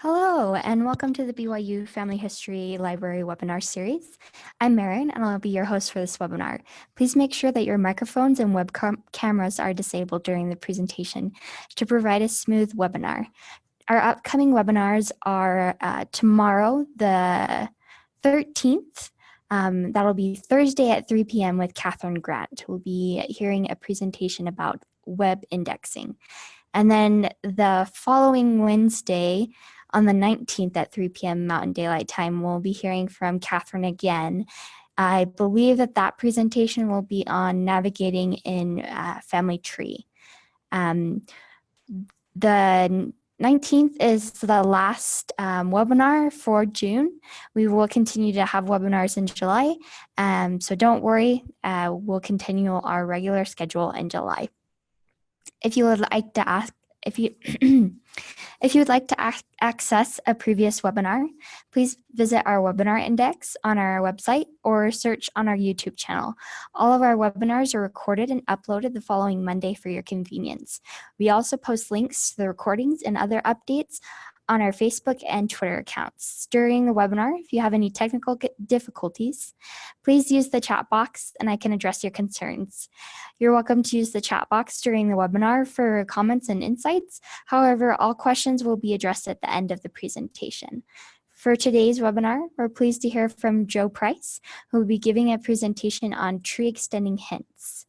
Hello, and welcome to the BYU Family History Library webinar series. I'm Marin, and I'll be your host for this webinar. Please make sure that your microphones and web cameras are disabled during the presentation to provide a smooth webinar. Our upcoming webinars are tomorrow, the 13th. That'll be Thursday at 3 p.m. with Catherine Grant. We'll be hearing a presentation about web indexing. And then the following Wednesday, on the 19th at 3 p.m. Mountain Daylight Time, we'll be hearing from Catherine again. I believe that presentation will be on navigating in Family Tree. The 19th is the last webinar for June. We will continue to have webinars in July, so don't worry, we'll continue our regular schedule in July. If you would like to ask, if you would like to access a previous webinar, please visit our webinar index on our website or search on our YouTube channel. All of our webinars are recorded and uploaded the following Monday for your convenience. We also post links to the recordings and other updates on our Facebook and Twitter accounts. During the webinar, if you have any technical difficulties, please use the chat box and I can address your concerns. You're welcome to use the chat box during the webinar for comments and insights. However, all questions will be addressed at the end of the presentation. For today's webinar, we're pleased to hear from Joe Price, who will be giving a presentation on tree extending hints.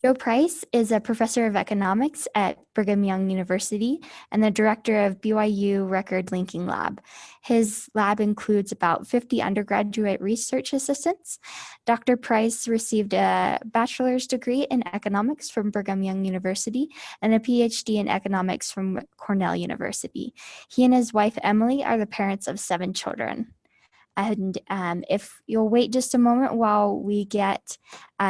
Joe Price is a professor of economics at Brigham Young University and the director of BYU Record Linking Lab. His lab includes about 50 undergraduate research assistants. Dr. Price received a bachelor's degree in economics from Brigham Young University and a PhD in economics from Cornell University. He and his wife, Emily, are the parents of 7 children. And if you'll wait just a moment while we get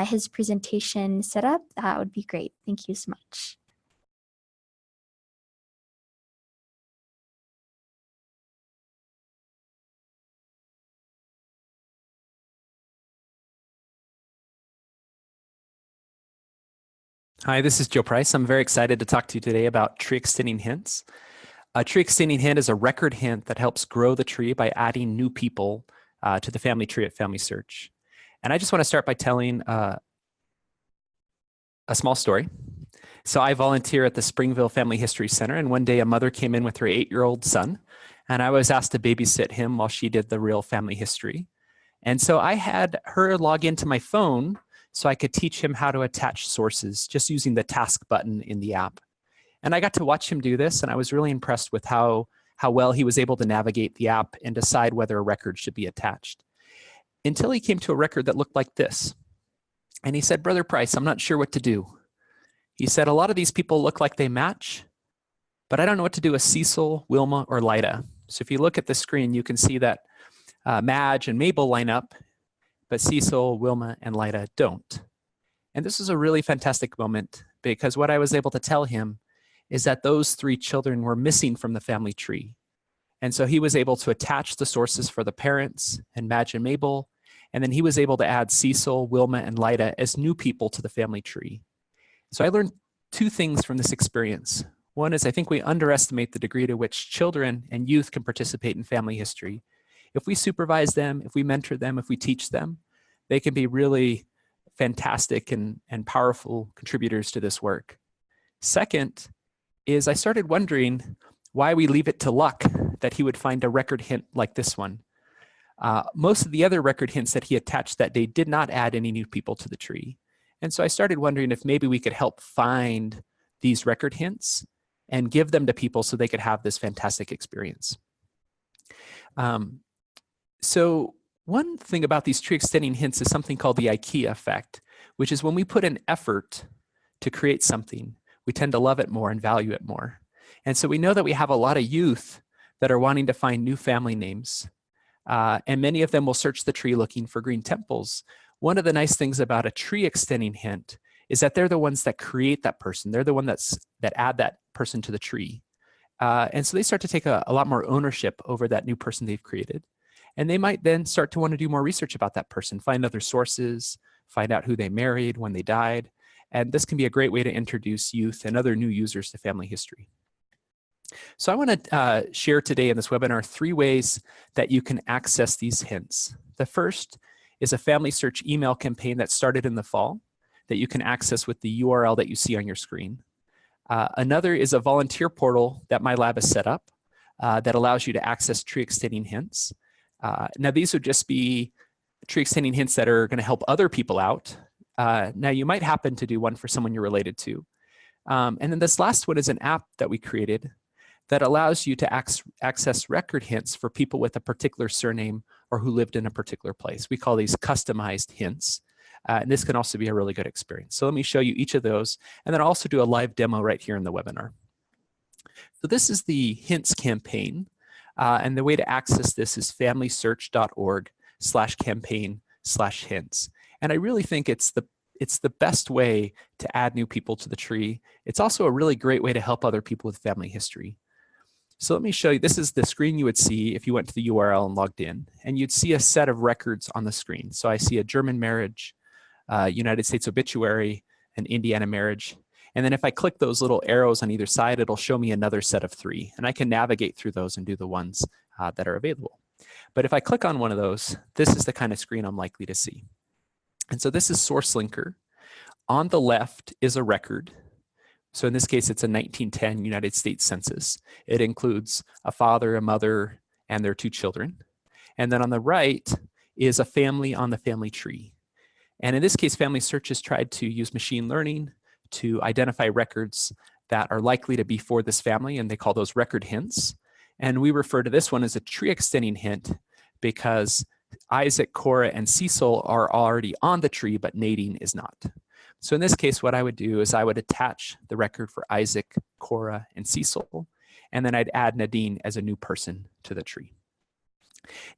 his presentation set up, that would be great. Thank you so much. Hi, this is Joe Price. I'm very excited to talk to you today about tree extending hints. A tree extending hint is a record hint that helps grow the tree by adding new people to the family tree at Family Search. And I just want to start by telling a small story. So I volunteer at the Springville Family History Center, and one day a mother came in with her 8-year-old son, and I was asked to babysit him while she did the real family history. And so I had her log into my phone so I could teach him how to attach sources just using the task button in the app. And I got to watch him do this, and I was really impressed with how well he was able to navigate the app and decide whether a record should be attached. Until he came to a record that looked like this. And he said, "Brother Price, I'm not sure what to do." He said, "A lot of these people look like they match, but I don't know what to do with Cecil, Wilma, or Lida." So if you look at the screen, you can see that Madge and Mabel line up, but Cecil, Wilma, and Lida don't. And this is a really fantastic moment because what I was able to tell him is that those 3 children were missing from the family tree. And so he was able to attach the sources for the parents and Madge and Mabel, and then he was able to add Cecil, Wilma, and Lida as new people to the family tree. So I learned 2 things from this experience. One is I think we underestimate the degree to which children and youth can participate in family history. If we supervise them, if we mentor them, if we teach them, they can be really fantastic and powerful contributors to this work. Second is I started wondering why we leave it to luck that he would find a record hint like this one. Most of the other record hints that he attached that day did not add any new people to the tree. And so I started wondering if maybe we could help find these record hints and give them to people so they could have this fantastic experience. So one thing about these tree extending hints is something called the IKEA effect, which is when we put an effort to create something, we tend to love it more and value it more. And so we know that we have a lot of youth that are wanting to find new family names. And many of them will search the tree looking for green temples. One of the nice things about a tree extending hint is that they're the ones that create that person. They're the one that add that person to the tree. And so they start to take a lot more ownership over that new person they've created. And they might then start to want to do more research about that person, find other sources, find out who they married, when they died. And this can be a great way to introduce youth and other new users to family history. So I want to share today in this webinar 3 ways that you can access these hints. The first is a family search email campaign that started in the fall that you can access with the URL that you see on your screen. Another is a volunteer portal that my lab has set up that allows you to access tree extending hints. Now these would just be tree extending hints that are going to help other people out. Now you might happen to do one for someone you're related to. And then this last one is an app that we created that allows you to access record hints for people with a particular surname or who lived in a particular place. We call these customized hints. And this can also be a really good experience. So let me show you each of those, and then I'll also do a live demo right here in the webinar. So this is the hints campaign. And the way to access this is familysearch.org/campaign/hints. And I really think it's the best way to add new people to the tree. It's also a really great way to help other people with family history. So let me show you, this is the screen you would see if you went to the URL and logged in, and you'd see a set of records on the screen. So I see a German marriage, United States obituary, an Indiana marriage. And then if I click those little arrows on either side, it'll show me another set of 3. And I can navigate through those and do the ones that are available. But if I click on one of those, this is the kind of screen I'm likely to see. And so this is SourceLinker. On the left is a record. So in this case, it's a 1910 United States Census. It includes a father, a mother, and their 2 children. And then on the right is a family on the family tree. And in this case, Family Search has tried to use machine learning to identify records that are likely to be for this family, and they call those record hints. And we refer to this one as a tree extending hint because Isaac, Cora, and Cecil are already on the tree, but Nadine is not. So in this case, what I would do is I would attach the record for Isaac, Cora, and Cecil, and then I'd add Nadine as a new person to the tree.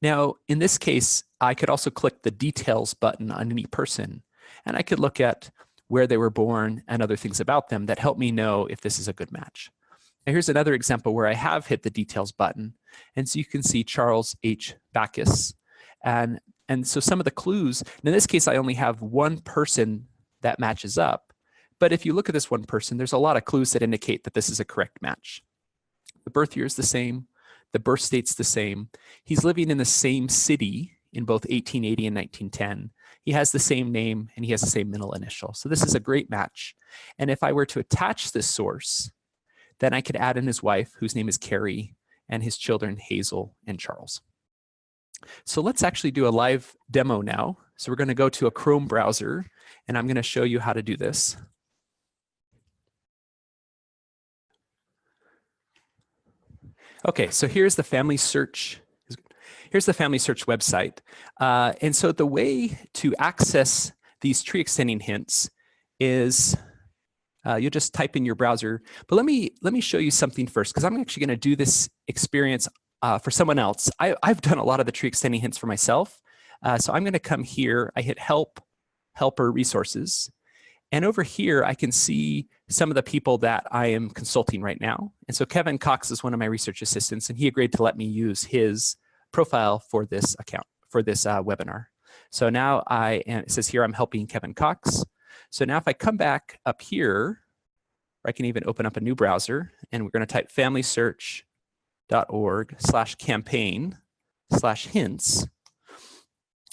Now, in this case, I could also click the details button on any person, and I could look at where they were born and other things about them that help me know if this is a good match. Now, here's another example where I have hit the details button, and so you can see Charles H. Backus. And so some of the clues, in this case, I only have one person that matches up. But if you look at this one person, there's a lot of clues that indicate that this is a correct match. The birth year is the same. The birth state's the same. He's living in the same city in both 1880 and 1910. He has the same name and he has the same middle initial. So this is a great match. And if I were to attach this source, then I could add in his wife, whose name is Carrie, and his children, Hazel and Charles. So let's actually do a live demo now. So we're going to go to a Chrome browser, and I'm going to show you how to do this. Okay, so here's the Family Search. Here's the Family Search website. And so the way to access these tree extending hints is you'll just type in your browser. But let me show you something first, because I'm actually going to do this experience for someone else. I've done a lot of the tree extending hints for myself. So I'm going to come here. I hit Help, Helper Resources. And over here, I can see some of the people that I am consulting right now. And so Kevin Cox is one of my research assistants, and he agreed to let me use his profile for this account, for this webinar. So now it says here I'm helping Kevin Cox. So now if I come back up here, or I can even open up a new browser, and we're going to type familysearch.org/campaign/hints.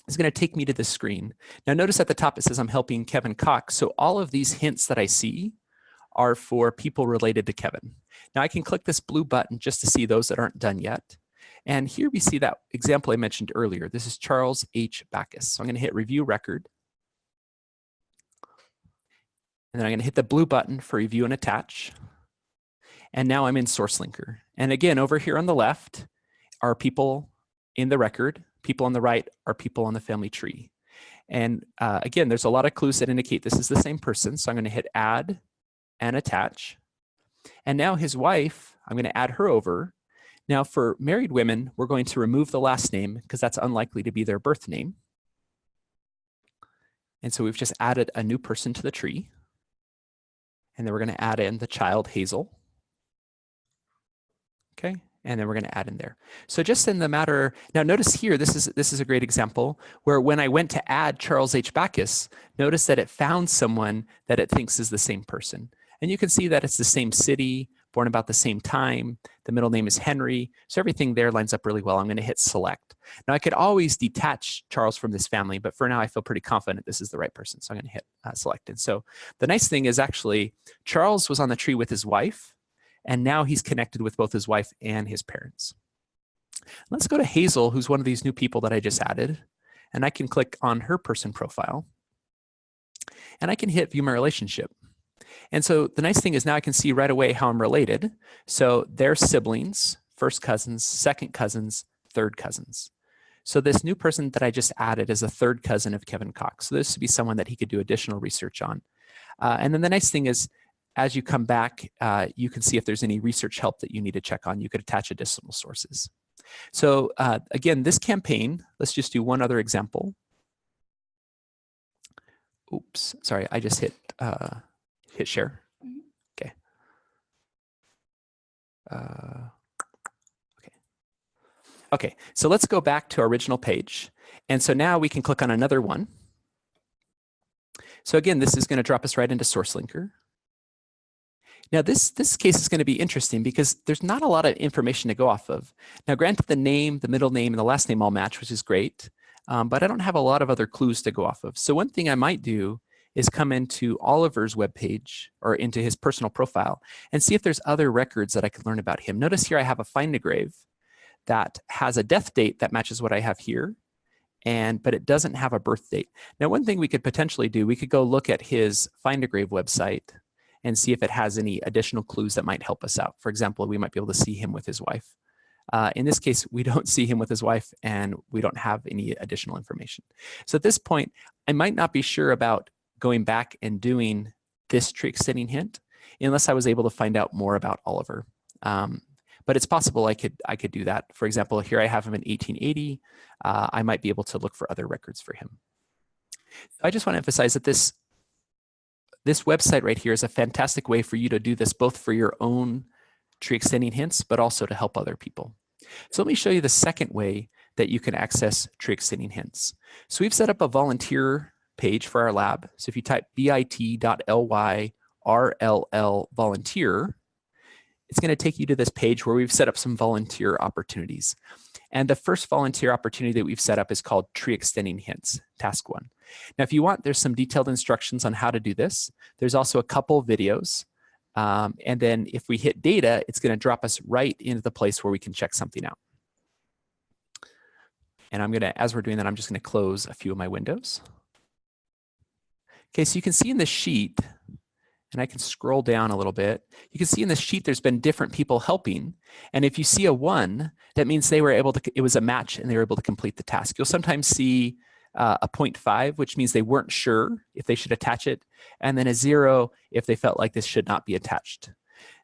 It's going to take me to this screen. Now notice at the top it says I'm helping Kevin Cox. So all of these hints that I see are for people related to Kevin. Now I can click this blue button just to see those that aren't done yet. And here we see that example I mentioned earlier. This is Charles H. Backus. So I'm going to hit Review Record. And then I'm going to hit the blue button for Review and Attach. And now I'm in SourceLinker. And again, over here on the left are people in the record. People on the right are people on the family tree. And again, there's a lot of clues that indicate this is the same person. So I'm going to hit Add and Attach. And now his wife, I'm going to add her over. Now for married women, we're going to remove the last name because that's unlikely to be their birth name. And so we've just added a new person to the tree. And then we're going to add in the child, Hazel. Okay. And then we're going to add in there. So just in the matter, now notice here, this is a great example where when I went to add Charles H. Backus, notice that it found someone that it thinks is the same person. And you can see that it's the same city, born about the same time. The middle name is Henry. So everything there lines up really well. I'm going to hit select. Now I could always detach Charles from this family, but for now I feel pretty confident this is the right person. So I'm going to hit select. And so the nice thing is actually Charles was on the tree with his wife, and now he's connected with both his wife and his parents. Let's go to Hazel, who's one of these new people that I just added, and I can click on her person profile, and I can hit view my relationship. And so the nice thing is now I can see right away how I'm related. So they're siblings, first cousins, second cousins, third cousins. So this new person that I just added is a third cousin of Kevin Cox. So this would be someone that he could do additional research on. And then the nice thing is, as you come back, you can see if there's any research help that you need to check on. You could attach additional sources. So again, this campaign, let's just do one other example. Oops, sorry, I just hit share. Okay. Okay, so let's go back to our original page. And so now we can click on another one. So again, this is going to drop us right into SourceLinker. Now this case is going to be interesting because there's not a lot of information to go off of. Now granted, the name, the middle name, and the last name all match, which is great, but I don't have a lot of other clues to go off of. So one thing I might do is come into Oliver's webpage or into his personal profile and see if there's other records that I could learn about him. Notice here I have a Find a Grave that has a death date that matches what I have here, but it doesn't have a birth date. Now one thing we could potentially do, we could go look at his Find a Grave website and see if it has any additional clues that might help us out. For example, we might be able to see him with his wife. In this case, we don't see him with his wife and we don't have any additional information. So at this point, I might not be sure about going back and doing this tree extending hint unless I was able to find out more about Oliver. But it's possible I could do that. For example, here I have him in 1880. I might be able to look for other records for him. I just want to emphasize that this website right here is a fantastic way for you to do this both for your own tree extending hints, but also to help other people. So let me show you the second way that you can access tree extending hints. So we've set up a volunteer page for our lab. So if you type bit.ly/RLL volunteer, it's going to take you to this page where we've set up some volunteer opportunities. And the first volunteer opportunity that we've set up is called Tree Extending Hints, Task 1. Now, if you want, there's some detailed instructions on how to do this. There's also a couple videos. And then if we hit data, it's going to drop us right into the place where we can check something out. And I'm going to, as we're doing that, I'm just going to close a few of my windows. Okay, so you can see in the sheet, and I can scroll down a little bit. You can see in the sheet there's been different people helping. And if you see a 1, that means they were able to, it was a match and they were able to complete the task. You'll sometimes see a 0.5, which means they weren't sure if they should attach it, and then a 0 if they felt like this should not be attached.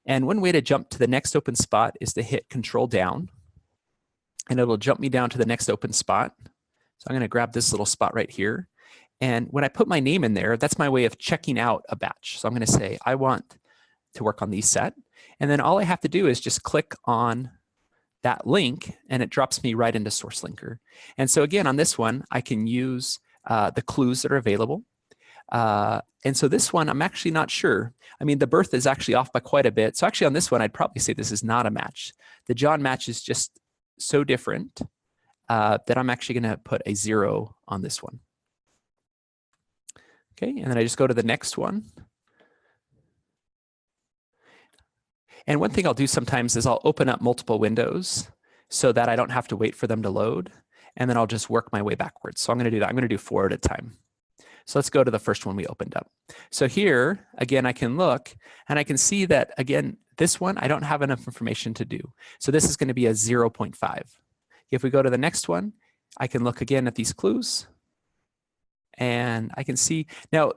And one way to jump to the next open spot is to hit Control down, and it'll jump me down to the next open spot. So I'm going to grab this little spot right here. And when I put my name in there, that's my way of checking out a batch. So I'm going to say, I want to work on these set. And then all I have to do is just click on that link, and it drops me right into SourceLinker. And so again, on this one, I can use the clues that are available. And so this one, I'm actually not sure. I mean, the birth is actually off by quite a bit. So actually on this one, I'd probably say this is not a match. The John match is just so different that I'm actually going to put a 0 on this one. Okay, and then I just go to the next one. And one thing I'll do sometimes is I'll open up multiple windows so that I don't have to wait for them to load. And then I'll just work my way backwards. So I'm going to do that. I'm going to do 4 at a time. So let's go to the first one we opened up. So here, again, I can look and I can see that, again, this one, I don't have enough information to do. So this is going to be a 0.5. If we go to the next one, I can look again at these clues. And I can see, now,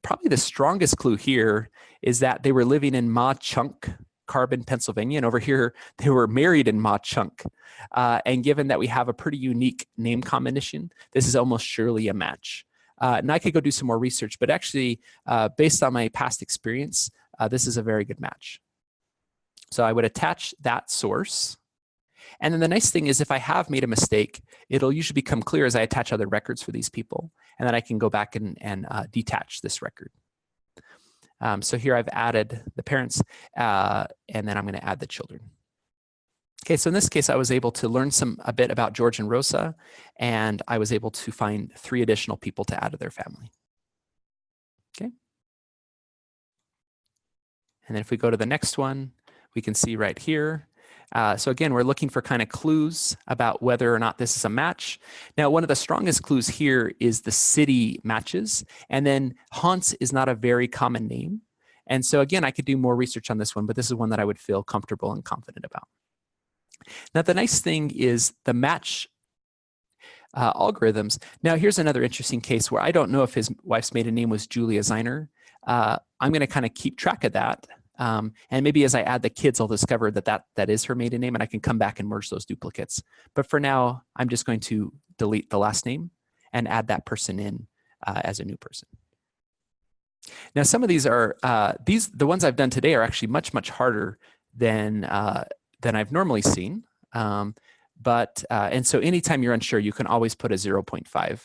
probably the strongest clue here is that they were living in Ma Chunk, Carbon, Pennsylvania. And over here, they were married in Ma Chunk. And given that we have a pretty unique name combination, this is almost surely a match. And I could go do some more research, but actually, based on my past experience, this is a very good match. So I would attach that source. And then the nice thing is if I have made a mistake, it'll usually become clear as I attach other records for these people. And then I can go back and detach this record. So here I've added the parents, and then I'm going to add the children. Okay, so in this case, I was able to learn a bit about George and Rosa, and I was able to find 3 additional people to add to their family. Okay. And then if we go to the next one, we can see right here. So again, we're looking for kind of clues about whether or not this is a match. Now, one of the strongest clues here is the city matches, and then Hans is not a very common name. And so again, I could do more research on this one, but this is one that I would feel comfortable and confident about. Now, the nice thing is the match algorithms. Now, here's another interesting case where I don't know if his wife's maiden name was Julia Zeiner. I'm going to kind of keep track of that. And maybe as I add the kids, I'll discover that is her maiden name, and I can come back and merge those duplicates. But for now, I'm just going to delete the last name and add that person in as a new person. Now, some of these are, the ones I've done today are actually much, much harder than I've normally seen. And so anytime you're unsure, you can always put a 0.5.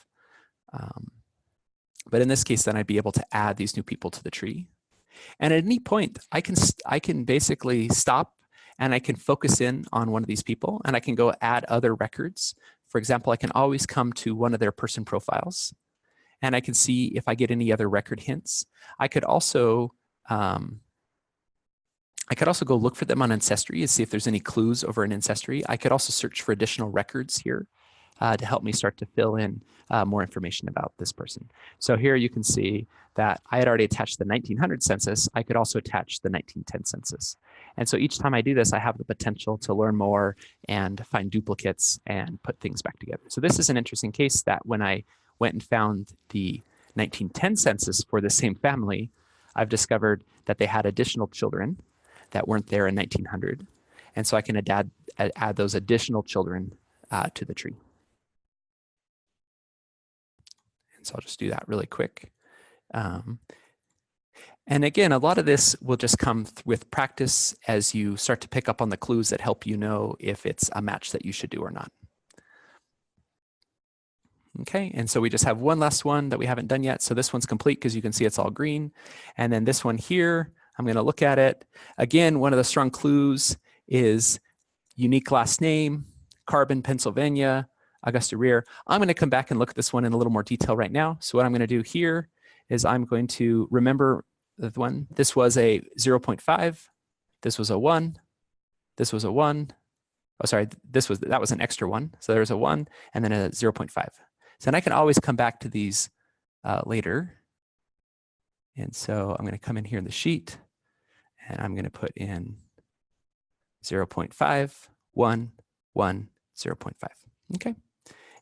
But in this case, then I'd be able to add these new people to the tree. And at any point, I can basically stop and I can focus in on one of these people, and I can go add other records. For example, I can always come to one of their person profiles, and I can see if I get any other record hints. I could also go look for them on Ancestry and see if there's any clues over in Ancestry. I could also search for additional records here to help me start to fill in more information about this person. So here you can see that I had already attached the 1900 census. I could also attach the 1910 census. And so each time I do this, I have the potential to learn more and find duplicates and put things back together. So this is an interesting case that when I went and found the 1910 census for the same family, I've discovered that they had additional children that weren't there in 1900. And so I can add those additional children to the tree. And so I'll just do that really quick. And again, a lot of this will just come with practice as you start to pick up on the clues that help you know if it's a match that you should do or not. Okay, and so we just have one last one that we haven't done yet. So this one's complete because you can see it's all green. And then this one here, I'm going to look at it. Again, one of the strong clues is unique last name, Carbon, Pennsylvania, Augusta Rear. I'm going to come back and look at this one in a little more detail right now. So what I'm going to do here is I'm going to remember the one. This was a 0.5. This was a 1. This was a 1. Oh, sorry, that was an extra 1. So there's a 1 and then a 0.5. So then I can always come back to these later. And so I'm going to come in here in the sheet, and I'm going to put in 0.5, 1, 1, 0.5. Okay.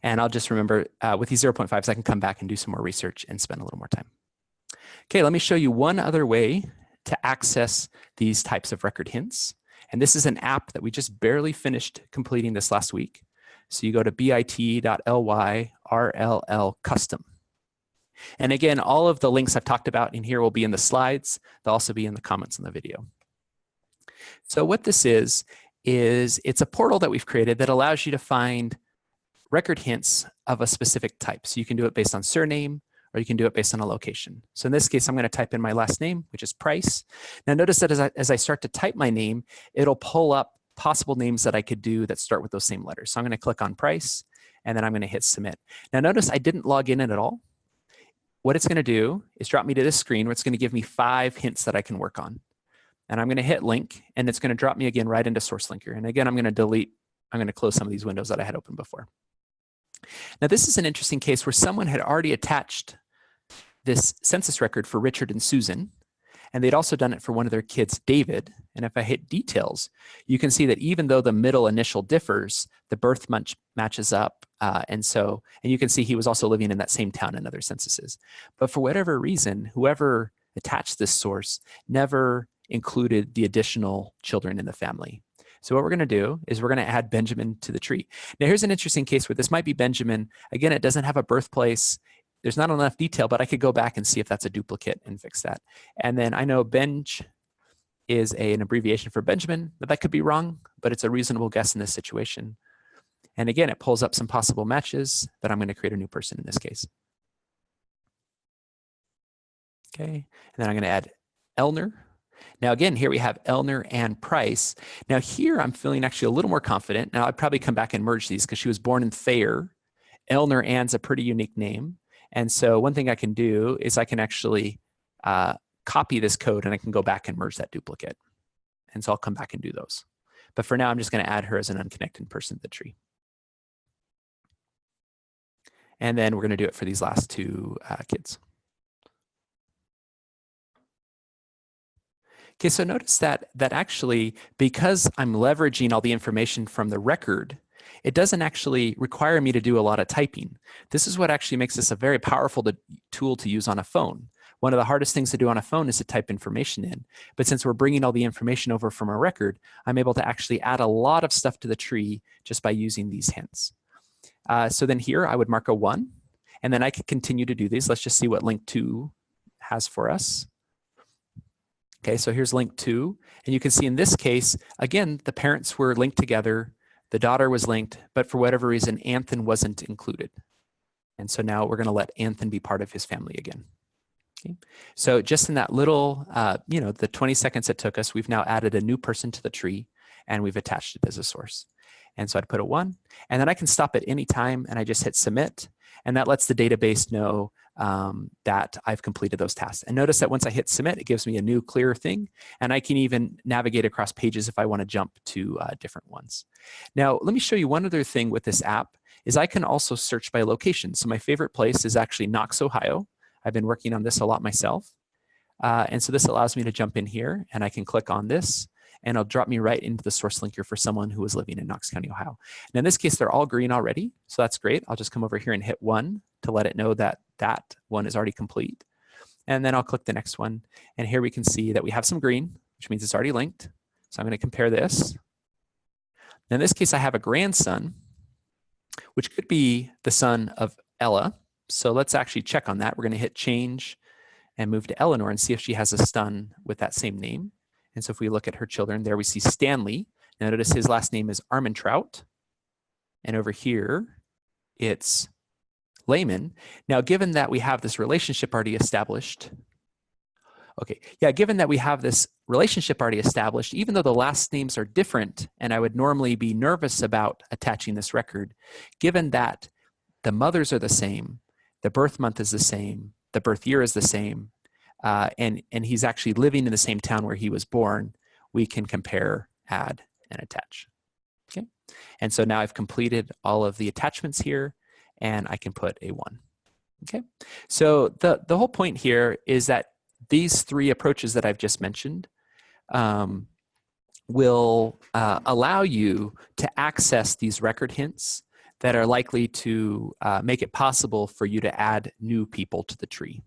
And I'll just remember with these 0.5s, I can come back and do some more research and spend a little more time. Okay, let me show you one other way to access these types of record hints. And this is an app that we just barely finished completing this last week. So you go to bit.ly/RLL custom. And again, all of the links I've talked about in here will be in the slides. They'll also be in the comments in the video. So what this is it's a portal that we've created that allows you to find record hints of a specific type. So you can do it based on surname, or you can do it based on a location. So in this case, I'm going to type in my last name, which is Price. Now notice that as I start to type my name, it'll pull up possible names that I could do that start with those same letters. So I'm going to click on Price, and then I'm going to hit Submit. Now notice I didn't log in at all. What it's going to do is drop me to this screen where it's going to give me 5 hints that I can work on. And I'm going to hit Link, and it's going to drop me again right into SourceLinker. And again, I'm going to close some of these windows that I had open before. Now this is an interesting case where someone had already attached this census record for Richard and Susan, and they'd also done it for one of their kids, David. And if I hit Details, you can see that even though the middle initial differs, the birth month matches up. And you can see he was also living in that same town in other censuses. But for whatever reason, whoever attached this source never included the additional children in the family. So what we're going to do is we're going to add Benjamin to the tree. Now here's an interesting case where this might be Benjamin. Again, it doesn't have a birthplace. There's not enough detail, but I could go back and see if that's a duplicate and fix that. And then I know Benj is an abbreviation for Benjamin, but that could be wrong, but it's a reasonable guess in this situation. And again, it pulls up some possible matches that I'm going to create a new person in this case. Okay, and then I'm going to add Elner. Now again, here we have Elner and Price. Now here I'm feeling actually a little more confident. Now I'd probably come back and merge these because she was born in Thayer. Elner Ann's a pretty unique name. And so one thing I can do is I can actually copy this code and I can go back and merge that duplicate. And so I'll come back and do those. But for now, I'm just going to add her as an unconnected person to the tree. And then we're going to do it for these last two kids. Okay, so notice that actually, because I'm leveraging all the information from the record, it doesn't actually require me to do a lot of typing. This is what actually makes this a very powerful tool to use on a phone. One of the hardest things to do on a phone is to type information in. But since we're bringing all the information over from a record, I'm able to actually add a lot of stuff to the tree just by using these hints. So then here I would mark a 1, and then I could continue to do these. Let's just see what link 2 has for us. Okay, so here's link 2. And you can see in this case, again, the parents were linked together, the daughter was linked, but for whatever reason, Anthony wasn't included. And so now we're going to let Anthony be part of his family again. Okay. So just in that little, the 20 seconds it took us, we've now added a new person to the tree and we've attached it as a source. And so I'd put a 1, and then I can stop at any time and I just hit submit, and that lets the database know that I've completed those tasks. And notice that once I hit submit, it gives me a new clear thing, and I can even navigate across pages if I want to jump to different ones. Now, let me show you one other thing with this app is I can also search by location. So my favorite place is actually Knox, Ohio. I've been working on this a lot myself. And so this allows me to jump in here and I can click on this and it'll drop me right into the source linker for someone who is living in Knox County, Ohio. Now in this case, they're all green already. So that's great. I'll just come over here and hit 1 to let it know that that one is already complete. And then I'll click the next one. And here we can see that we have some green, which means it's already linked. So I'm going to compare this. Now in this case, I have a grandson, which could be the son of Ella. So let's actually check on that. We're going to hit change and move to Eleanor and see if she has a son with that same name. And so if we look at her children, there we see Stanley. Now notice his last name is Armentrout. And over here, it's Lehman. Now, given that we have this relationship already established, given that we have this relationship already established, even though the last names are different, and I would normally be nervous about attaching this record, given that the mothers are the same, the birth month is the same, the birth year is the same, and he's actually living in the same town where he was born, we can compare, add, and attach. Okay, and so now I've completed all of the attachments here, and I can put a 1. Okay, so the whole point here is that these 3 approaches that I've just mentioned will allow you to access these record hints that are likely to make it possible for you to add new people to the tree.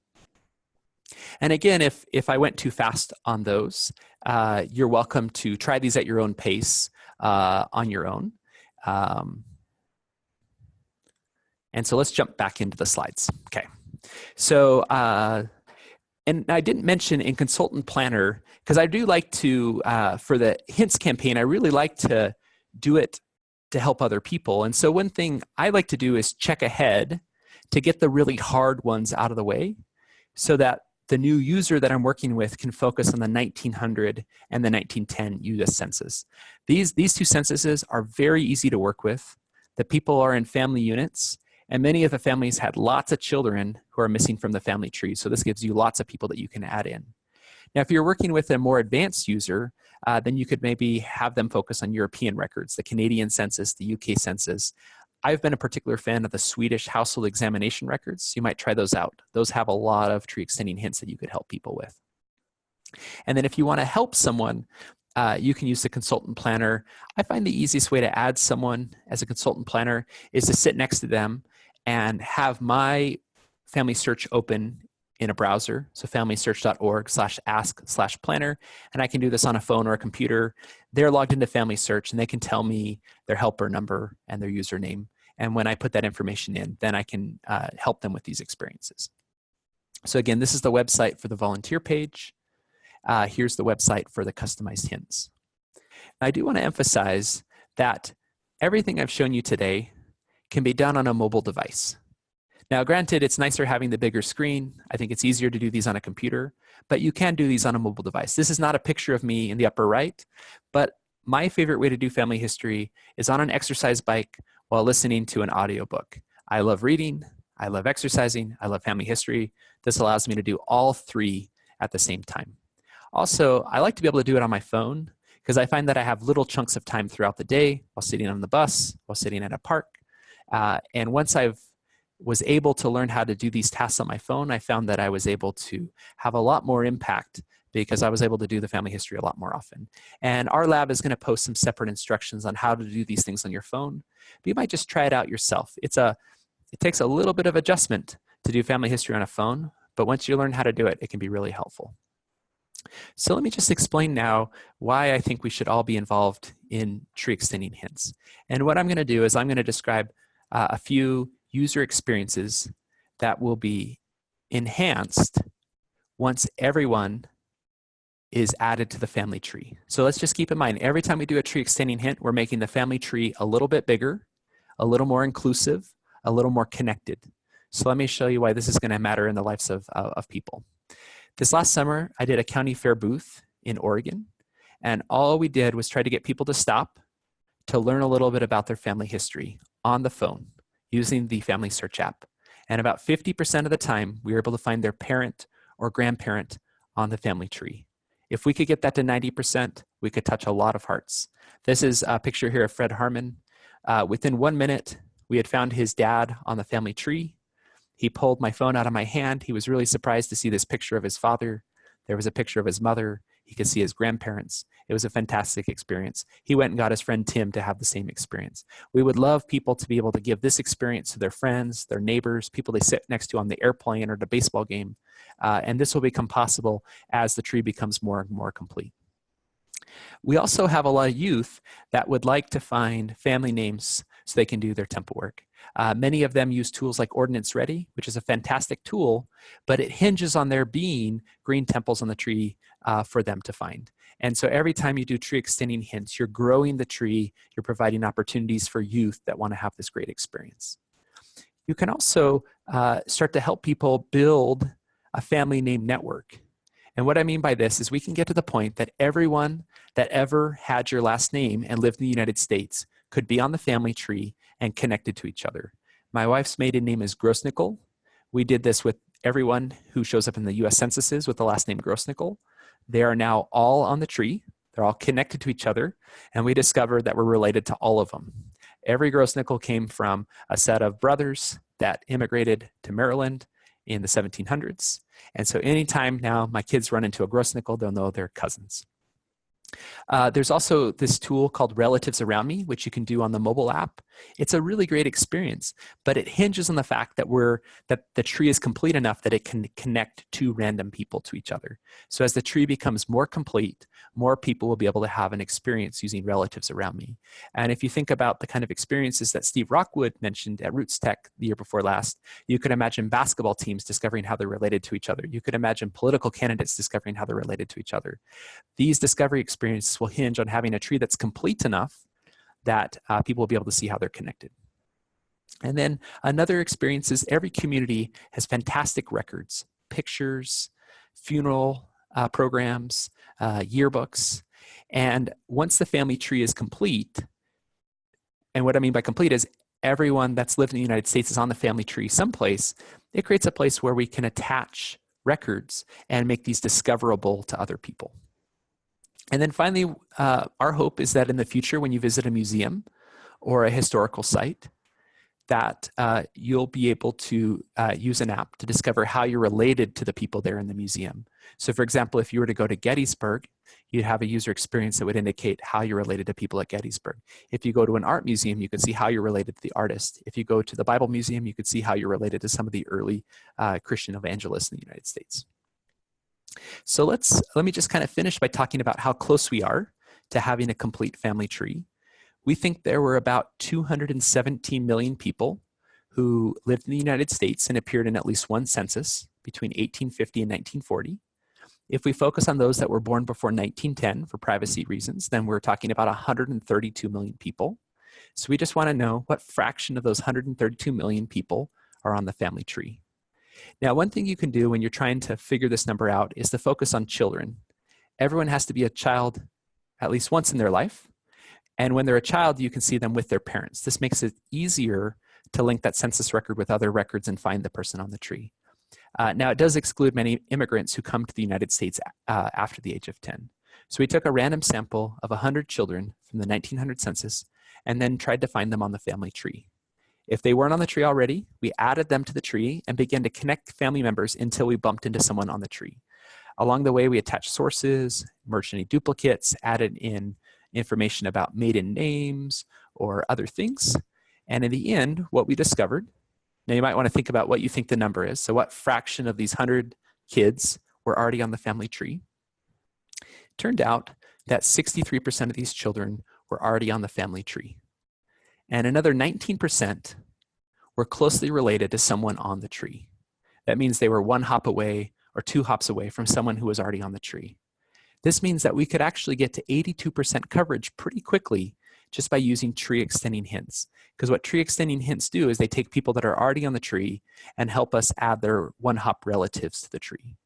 And again, if I went too fast on those, you're welcome to try these at your own pace on your own. And so let's jump back into the slides. Okay, so and I didn't mention in Consultant Planner, because I do like to, for the hints campaign, I really like to do it to help other people. And so one thing I like to do is check ahead to get the really hard ones out of the way so that the new user that I'm working with can focus on the 1900 and the 1910 U.S. Census. These 2 censuses are very easy to work with. The people are in family units, and many of the families had lots of children who are missing from the family tree. So this gives you lots of people that you can add in. Now, if you're working with a more advanced user, then you could maybe have them focus on European records, the Canadian census, the UK census. I've been a particular fan of the Swedish household examination records. So you might try those out. Those have a lot of tree extending hints that you could help people with. And then if you want to help someone, you can use the Consultant Planner. I find the easiest way to add someone as a Consultant Planner is to sit next to them and have my Family Search open in a browser, so familysearch.org/ask/planner, and I can do this on a phone or a computer. They're logged into Family Search and they can tell me their helper number and their username. And when I put that information in, then I can help them with these experiences. So again, this is the website for the volunteer page. Here's the website for the customized hints. I do want to emphasize that everything I've shown you today can be done on a mobile device. Now, granted, it's nicer having the bigger screen. I think it's easier to do these on a computer, but you can do these on a mobile device. This is not a picture of me in the upper right, but my favorite way to do family history is on an exercise bike while listening to an audiobook. I love reading, I love exercising, I love family history. This allows me to do all three at the same time. Also, I like to be able to do it on my phone because I find that I have little chunks of time throughout the day while sitting on the bus, while sitting at a park. And once I was able to learn how to do these tasks on my phone, I found that I was able to have a lot more impact because I was able to do the family history a lot more often. And our lab is going to post some separate instructions on how to do these things on your phone. But you might just try it out yourself. It takes a little bit of adjustment to do family history on a phone, but once you learn how to do it, it can be really helpful. So let me just explain now why I think we should all be involved in tree extending hints. And what I'm going to do is I'm going to describe a few user experiences that will be enhanced once everyone is added to the family tree. So let's just keep in mind, every time we do a tree extending hint, we're making the family tree a little bit bigger, a little more inclusive, a little more connected. So let me show you why this is going to matter in the lives of people. This last summer, I did a county fair booth in Oregon, and all we did was try to get people to stop to learn a little bit about their family history on the phone using the Family Search app. And about 50% of the time, we were able to find their parent or grandparent on the family tree. If we could get that to 90%, we could touch a lot of hearts. This is a picture here of Fred Harmon. Within 1 minute, we had found his dad on the family tree. He pulled my phone out of my hand. He was really surprised to see this picture of his father. There was a picture of his mother. He could see his grandparents. It was a fantastic experience. He went and got his friend Tim to have the same experience. We would love people to be able to give this experience to their friends, their neighbors, people they sit next to on the airplane or at a baseball game. And this will become possible as the tree becomes more and more complete. We also have a lot of youth that would like to find family names so they can do their temple work. Many of them use tools like Ordnance Ready, which is a fantastic tool, but it hinges on there being green temples on the tree for them to find. And so every time you do tree extending hints, you're growing the tree, you're providing opportunities for youth that want to have this great experience. You can also start to help people build a family name network. And what I mean by this is we can get to the point that everyone that ever had your last name and lived in the United States could be on the family tree and connected to each other. My wife's maiden name is Grossnickel. We did this with everyone who shows up in the US censuses with the last name Grossnickel. They are now all on the tree. They're all connected to each other. And we discovered that we're related to all of them. Every Grossnickel came from a set of brothers that immigrated to Maryland in the 1700s. And so anytime now my kids run into a Grossnickel, they'll know they're cousins. There's also this tool called Relatives Around Me, which you can do on the mobile app. It's a really great experience, but it hinges on the fact that the tree is complete enough that it can connect two random people to each other. So as the tree becomes more complete, more people will be able to have an experience using Relatives Around Me. And if you think about the kind of experiences that Steve Rockwood mentioned at Roots Tech the year before last, you could imagine basketball teams discovering how they're related to each other. You could imagine political candidates discovering how they're related to each other. These discovery experiences will hinge on having a tree that's complete enough that people will be able to see how they're connected. And then another experience is every community has fantastic records, pictures, funeral programs, yearbooks. And once the family tree is complete, and what I mean by complete is everyone that's lived in the United States is on the family tree someplace, it creates a place where we can attach records and make these discoverable to other people. And then finally, our hope is that in the future, when you visit a museum or a historical site, that you'll be able to use an app to discover how you're related to the people there in the museum. So for example, if you were to go to Gettysburg, you'd have a user experience that would indicate how you're related to people at Gettysburg. If you go to an art museum, you could see how you're related to the artist. If you go to the Bible Museum, you could see how you're related to some of the early Christian evangelists in the United States. So let me just kind of finish by talking about how close we are to having a complete family tree. We think there were about 217 million people who lived in the United States and appeared in at least one census between 1850 and 1940. If we focus on those that were born before 1910 for privacy reasons, then we're talking about 132 million people. So we just want to know what fraction of those 132 million people are on the family tree. Now, one thing you can do when you're trying to figure this number out is to focus on children. Everyone has to be a child at least once in their life. And when they're a child, you can see them with their parents. This makes it easier to link that census record with other records and find the person on the tree. Now, it does exclude many immigrants who come to the United States after the age of 10. So we took a random sample of 100 children from the 1900 census and then tried to find them on the family tree. If they weren't on the tree already, we added them to the tree and began to connect family members until we bumped into someone on the tree. Along the way, we attached sources, merged any duplicates, added in information about maiden names or other things. And in the end, what we discovered, now you might want to think about what you think the number is. So what fraction of these 100 kids were already on the family tree? Turned out that 63% of these children were already on the family tree. And another 19% were closely related to someone on the tree. That means they were one hop away or two hops away from someone who was already on the tree. This means that we could actually get to 82% coverage pretty quickly just by using tree extending hints. Because what tree extending hints do is they take people that are already on the tree and help us add their one-hop relatives to the tree.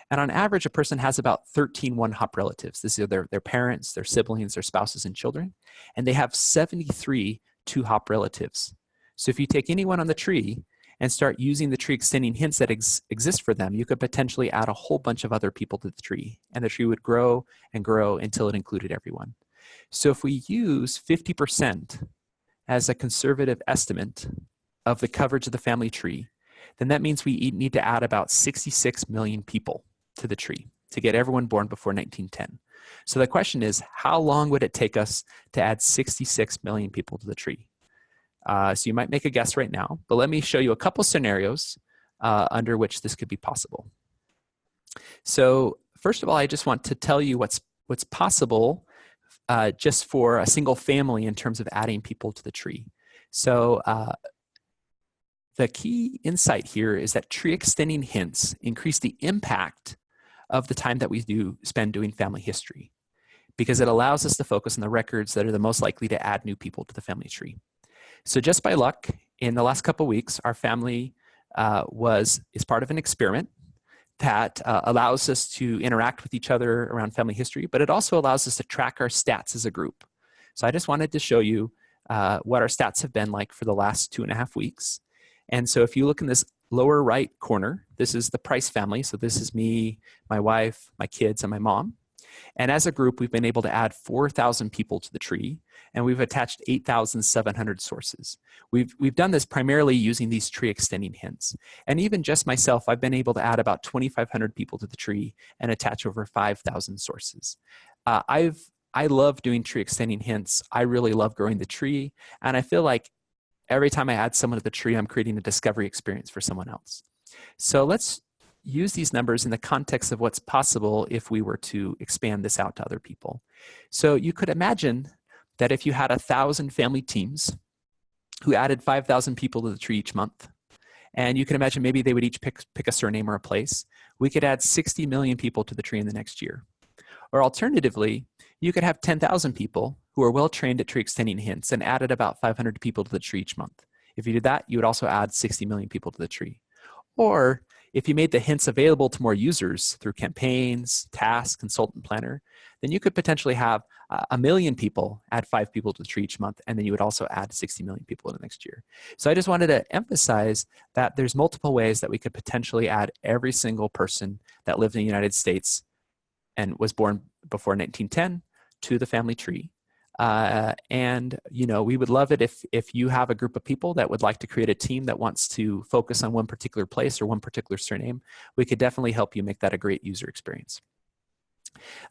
And on average, a person has about 13 one-hop relatives. This is their parents, their siblings, their spouses, and children. And they have 73 two-hop relatives. So if you take anyone on the tree and start using the tree extending hints that exist for them, you could potentially add a whole bunch of other people to the tree. And the tree would grow and grow until it included everyone. So if we use 50% as a conservative estimate of the coverage of the family tree, then that means we need to add about 66 million people to the tree to get everyone born before 1910. So the question is, how long would it take us to add 66 million people to the tree? So you might make a guess right now, but let me show you a couple scenarios under which this could be possible. So first of all, I just want to tell you what's possible just for a single family in terms of adding people to the tree. So the key insight here is that tree extending hints increase the impact of the time that we spend doing family history, because it allows us to focus on the records that are the most likely to add new people to the family tree. So just by luck, in the last couple of weeks, our family is part of an experiment that allows us to interact with each other around family history, but it also allows us to track our stats as a group. So I just wanted to show you what our stats have been like for the last 2.5 weeks. And so if you look in this lower right corner, this is the Price family. So this is me, my wife, my kids, and my mom. And as a group, we've been able to add 4,000 people to the tree, and we've attached 8,700 sources. We've done this primarily using these tree extending hints. And even just myself, I've been able to add about 2,500 people to the tree and attach over 5,000 sources. I love doing tree extending hints. I really love growing the tree, and I feel like every time I add someone to the tree, I'm creating a discovery experience for someone else. So let's use these numbers in the context of what's possible if we were to expand this out to other people. So you could imagine that if you had 1,000 family teams who added 5,000 people to the tree each month, and you can imagine maybe they would each pick a surname or a place, we could add 60 million people to the tree in the next year. Or alternatively, you could have 10,000 people who are well trained at tree extending hints and added about 500 people to the tree each month. If you did that, you would also add 60 million people to the tree. Or if you made the hints available to more users through campaigns, tasks, consultant planner, then you could potentially have 1 million people add 5 people to the tree each month, and then you would also add 60 million people in the next year. So I just wanted to emphasize that there's multiple ways that we could potentially add every single person that lived in the United States and was born before 1910 to the family tree. And we would love it if you have a group of people that would like to create a team that wants to focus on one particular place or one particular surname. We could definitely help you make that a great user experience.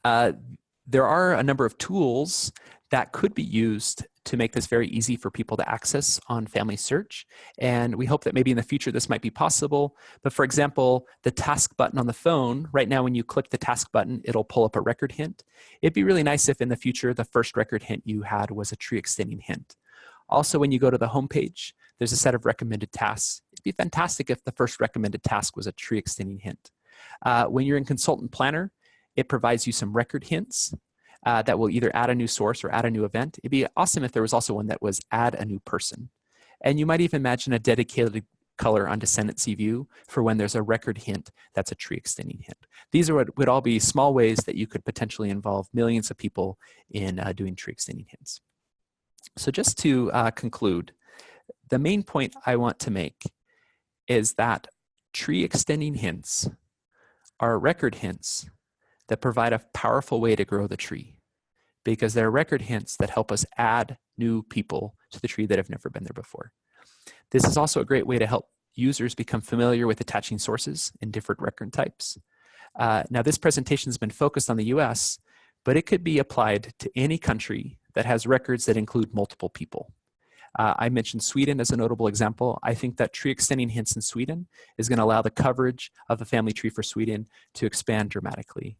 There are a number of tools that could be used to make this very easy for people to access on Family Search. And we hope that maybe in the future this might be possible. But for example, the task button on the phone, right now when you click the task button, it'll pull up a record hint. It'd be really nice if in the future the first record hint you had was a tree extending hint. Also, when you go to the home page, there's a set of recommended tasks. It'd be fantastic if the first recommended task was a tree extending hint. When you're in Consultant Planner, it provides you some record hints that will either add a new source or add a new event. It'd be awesome if there was also one that was add a new person. And you might even imagine a dedicated color on Descendancy View for when there's a record hint that's a tree extending hint. These are what would all be small ways that you could potentially involve millions of people in doing tree extending hints. So just to conclude, the main point I want to make is that tree extending hints are record hints that provide a powerful way to grow the tree, because they're record hints that help us add new people to the tree that have never been there before. This is also a great way to help users become familiar with attaching sources in different record types. Now, this presentation has been focused on the US, but it could be applied to any country that has records that include multiple people. I mentioned Sweden as a notable example. I think that tree extending hints in Sweden is going to allow the coverage of the family tree for Sweden to expand dramatically.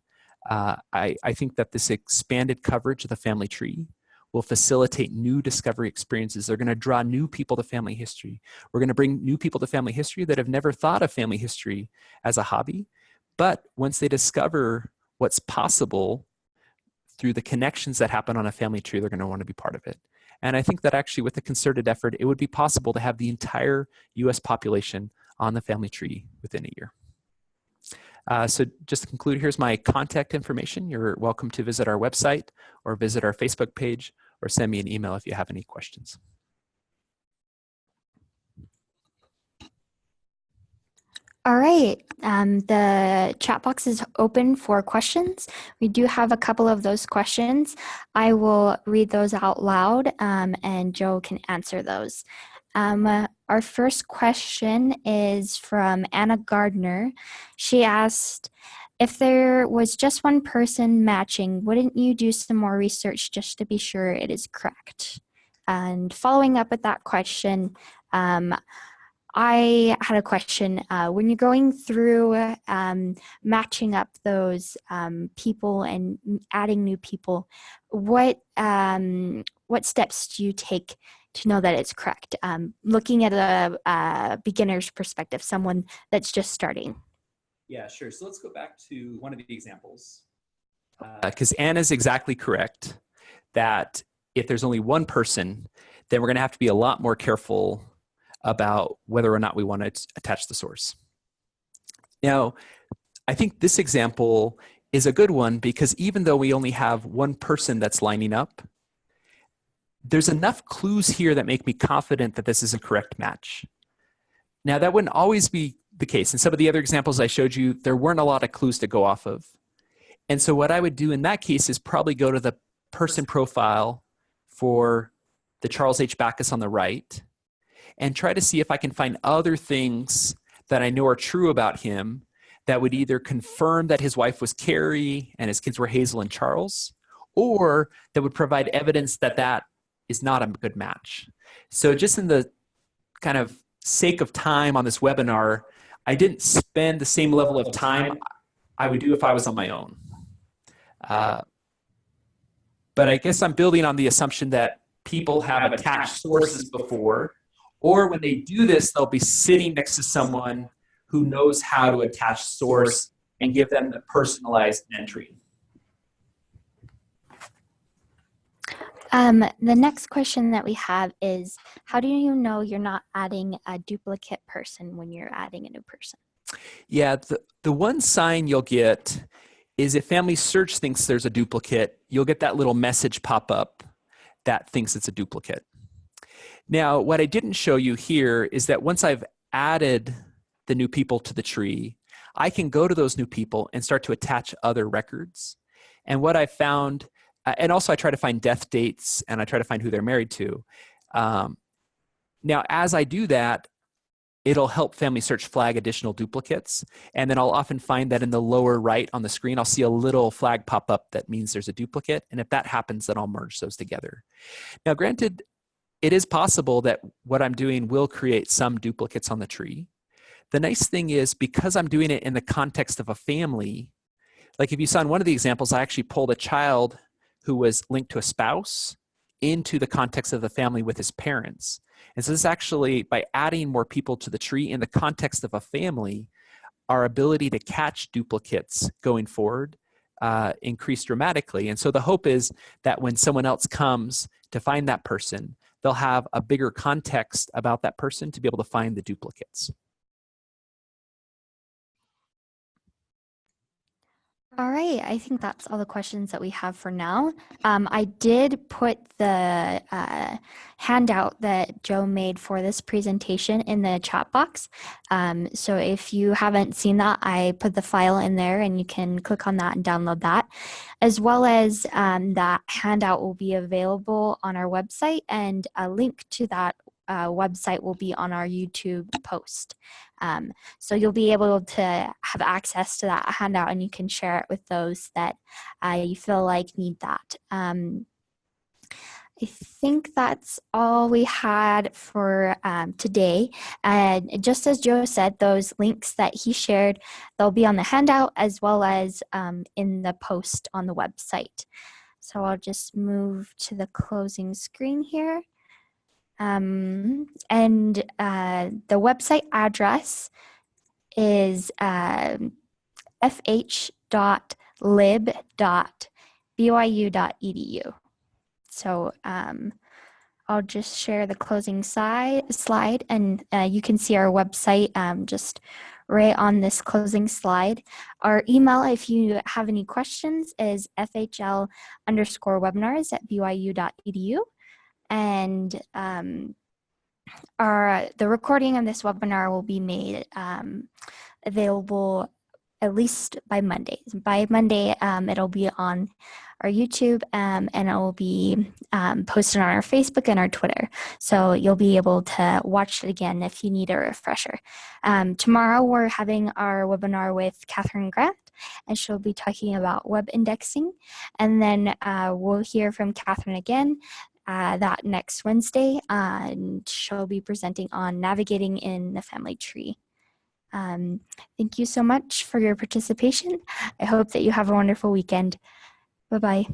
I think that this expanded coverage of the family tree will facilitate new discovery experiences. They're going to draw new people to family history. We're going to bring new people to family history that have never thought of family history as a hobby. But once they discover what's possible through the connections that happen on a family tree, they're going to want to be part of it. And I think that actually with a concerted effort, it would be possible to have the entire US population on the family tree within a year. So just to conclude, here's my contact information. You're welcome to visit our website or visit our Facebook page or send me an email if you have any questions. All right, the chat box is open for questions. We do have a couple of those questions. I will read those out loud and Joe can answer those. Our first question is from Anna Gardner. She asked, if there was just one person matching, wouldn't you do some more research just to be sure it is correct? And following up with that question, I had a question. When you're going through matching up those people and adding new people, what steps do you take to know that it's correct? Looking at a beginner's perspective, someone that's just starting. Yeah, sure. So let's go back to one of the examples. Because Anna's exactly correct that if there's only one person, then we're going to have to be a lot more careful about whether or not we want to attach the source. Now, I think this example is a good one because even though we only have one person that's lining up, there's enough clues here that make me confident that this is a correct match. Now, that wouldn't always be the case. In some of the other examples I showed you, there weren't a lot of clues to go off of. And so what I would do in that case is probably go to the person profile for the Charles H. Backus on the right and try to see if I can find other things that I know are true about him that would either confirm that his wife was Carrie and his kids were Hazel and Charles, or that would provide evidence that that is not a good match. So just in the kind of sake of time on this webinar, I didn't spend the same level of time I would do if I was on my own. But I guess I'm building on the assumption that people have attached sources before, or when they do this, they'll be sitting next to someone who knows how to attach source and give them the personalized entry. The next question that we have is, how do you know you're not adding a duplicate person when you're adding a new person? Yeah, the one sign you'll get is if Family Search thinks there's a duplicate, you'll get that little message pop up that thinks it's a duplicate. Now, what I didn't show you here is that once I've added the new people to the tree, I can go to those new people and start to attach other records. And what I found, and also I try to find death dates and I try to find who they're married to. Now, as I do that, it'll help Family Search flag additional duplicates. And then I'll often find that in the lower right on the screen, I'll see a little flag pop up that means there's a duplicate. And if that happens, then I'll merge those together. Now, granted, it is possible that what I'm doing will create some duplicates on the tree. The nice thing is, because I'm doing it in the context of a family, like if you saw in one of the examples, I actually pulled a child who was linked to a spouse into the context of the family with his parents. And so this actually, by adding more people to the tree in the context of a family, our ability to catch duplicates going forward increased dramatically. And so the hope is that when someone else comes to find that person, they'll have a bigger context about that person to be able to find the duplicates. All right, I think that's all the questions that we have for now. I did put the handout that Joe made for this presentation in the chat box. So if you haven't seen that, I put the file in there and you can click on that and download that. As well as that handout will be available on our website, and a link to that website will be on our YouTube post. So you'll be able to have access to that handout, and you can share it with those that you feel like need that. I think that's all we had for today. And just as Joe said, those links that he shared, they'll be on the handout as well as in the post on the website. So I'll just move to the closing screen here. And the website address is fh.lib.byu.edu. So I'll just share the closing slide, and you can see our website just right on this closing slide. Our email, if you have any questions, is fhl_webinars@byu.edu. And the recording of this webinar will be made available at least by Monday. By Monday, it'll be on our YouTube and it will be posted on our Facebook and our Twitter. So you'll be able to watch it again if you need a refresher. Tomorrow, we're having our webinar with Catherine Grant, and she'll be talking about web indexing. And then we'll hear from Catherine again that next Wednesday, and she'll be presenting on navigating in the family tree. Thank you so much for your participation. I hope that you have a wonderful weekend. Bye-bye.